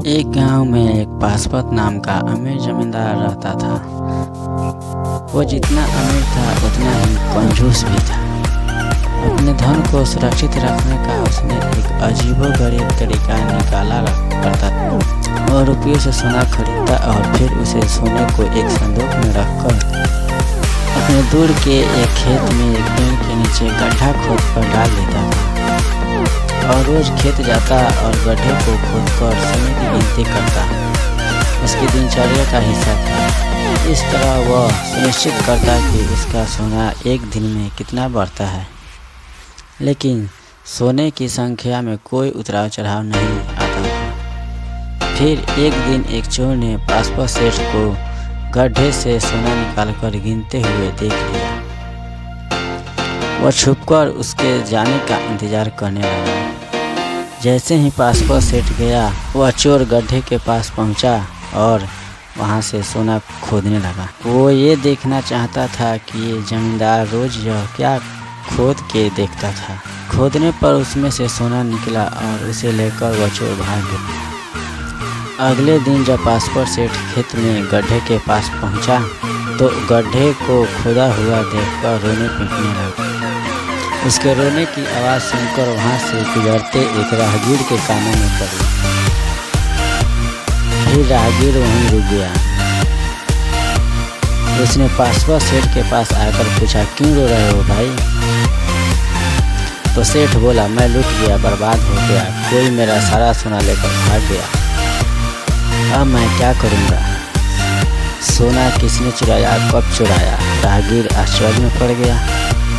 एक गांव में एक पासपत नाम का अमीर जमींदार रहता था। वो जितना अमीर था उतना ही कंजूस भी था। अपने धन को सुरक्षित रखने का उसने एक अजीबोगरीब तरीका निकाला करता था। वह रुपये से सोना खरीदता और फिर उसे सोने को एक संदूक में रखकर अपने दूर के एक खेत में एक पेड़ के नीचे गड्ढा खोद कर डाल देता था और रोज खेत जाता और गड्ढे को खोदकर सोने की गिनती करता। उसकी दिनचर्या का हिस्सा था। इस तरह वह सुनिश्चित करता कि उसका सोना एक दिन में कितना बढ़ता है, लेकिन सोने की संख्या में कोई उतराव चढ़ाव नहीं आता था। फिर एक दिन एक चोर ने पासपत सेठ को गड्ढे से सोना निकालकर गिनते हुए देख लिया। वह छुपकर उसके जाने का इंतजार करने लगा। जैसे ही पासपत सेठ गया, वह चोर गड्ढे के पास पहुंचा और वहां से सोना खोदने लगा। वो ये देखना चाहता था कि ये जमींदार रोज यह क्या खोद के देखता था। खोदने पर उसमें से सोना निकला और उसे लेकर वह चोर भाग गया। अगले दिन जब पासपत सेठ खेत में गड्ढे के पास पहुंचा तो गड्ढे को खोदा हुआ देखकर रोने पीटने लगा। उसके रोने की आवाज़ सुनकर वहां से गुजरते एक राहगीर के कानों में पड़ी। फिर राहगीर वहीं रुक गया। उसने पासपत सेठ के पास आकर पूछा, क्यों रो रहे हो भाई? तो सेठ बोला, मैं लूट गया, बर्बाद हो गया, कोई मेरा सारा सोना लेकर भाग गया। अब मैं क्या करूँगा? सोना किसने चुराया, कब चुराया? राहगीर आश्चर्य में पड़ गया।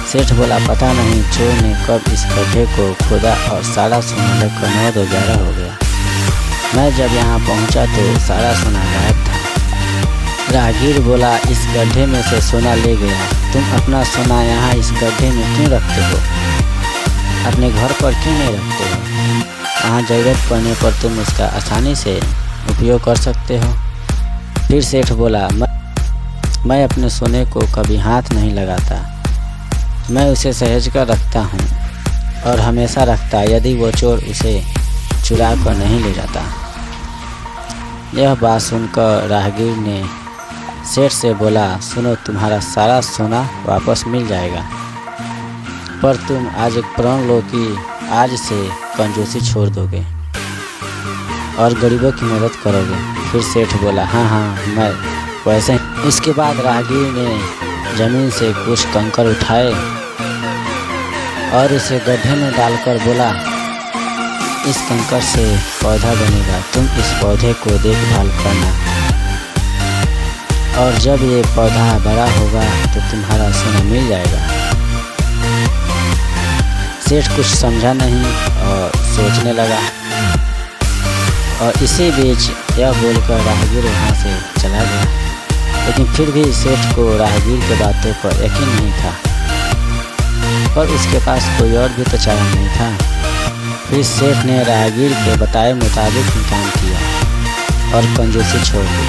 सेठ बोला, पता नहीं चोर ने कब इस गड्ढे को खोदा और सारा सोना लेकर 9-11 हो गया। मैं जब यहाँ पहुँचा तो सारा सोना गायब था। राहगीर बोला, इस गड्ढे में से सोना ले गया। तुम अपना सोना यहाँ इस गड्ढे में क्यों रखते हो? अपने घर पर क्यों नहीं रखते हो? वहाँ ज़रूरत पड़ने पर तुम उसका आसानी से उपयोग कर सकते हो। फिर सेठ बोला, मैं अपने सोने को कभी हाथ नहीं लगाता। मैं उसे सहेज कर रखता हूँ और हमेशा रखता, यदि वो चोर उसे चुरा कर नहीं ले जाता। यह बात सुनकर राहगीर ने सेठ से बोला, सुनो, तुम्हारा सारा सोना वापस मिल जाएगा, पर तुम आज एक प्रण लो कि आज से कंजूसी छोड़ दोगे और गरीबों की मदद करोगे। फिर सेठ बोला, हाँ, मैं वैसे। उसके बाद राहगीर ने जमीन से कुछ कंकड़ उठाए और उसे गड्ढे में डालकर बोला, इस कंकड़ से पौधा बनेगा, तुम इस पौधे को देखभाल करना और जब ये पौधा बड़ा होगा तो तुम्हारा सोना मिल जाएगा। सेठ कुछ समझा नहीं और सोचने लगा और इसी बीच यह बोलकर राहगीर वहाँ से चला गया। लेकिन फिर भी सेठ को राहगीर के बातों पर यकीन नहीं था, पर उसके पास कोई और भी तो चारा नहीं था। फिर सेठ ने राहगीर के बताए मुताबिक ही काम किया और कंजूसी छोड़ दी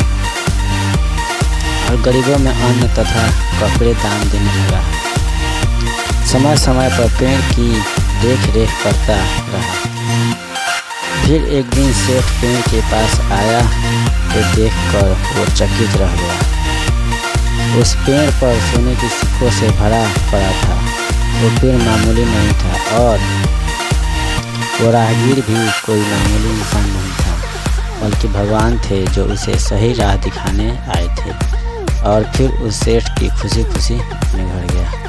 और गरीबों में अन्न तथा कपड़े दान देने लगा। समय समय पर पेड़ की देख रेख करता रहा। फिर एक दिन सेठ पेड़ के पास आया तो देखकर वो चकित रह गया। उस पेड़ पर सोने की सिक्कों से भरा पड़ा था। वो पेड़ मामूली नहीं था और वो राहगीर भी कोई मामूली इंसान नहीं था, बल्कि भगवान थे जो उसे सही राह दिखाने आए थे। और फिर उस सेठ की खुशी खुशी अपने घर गया।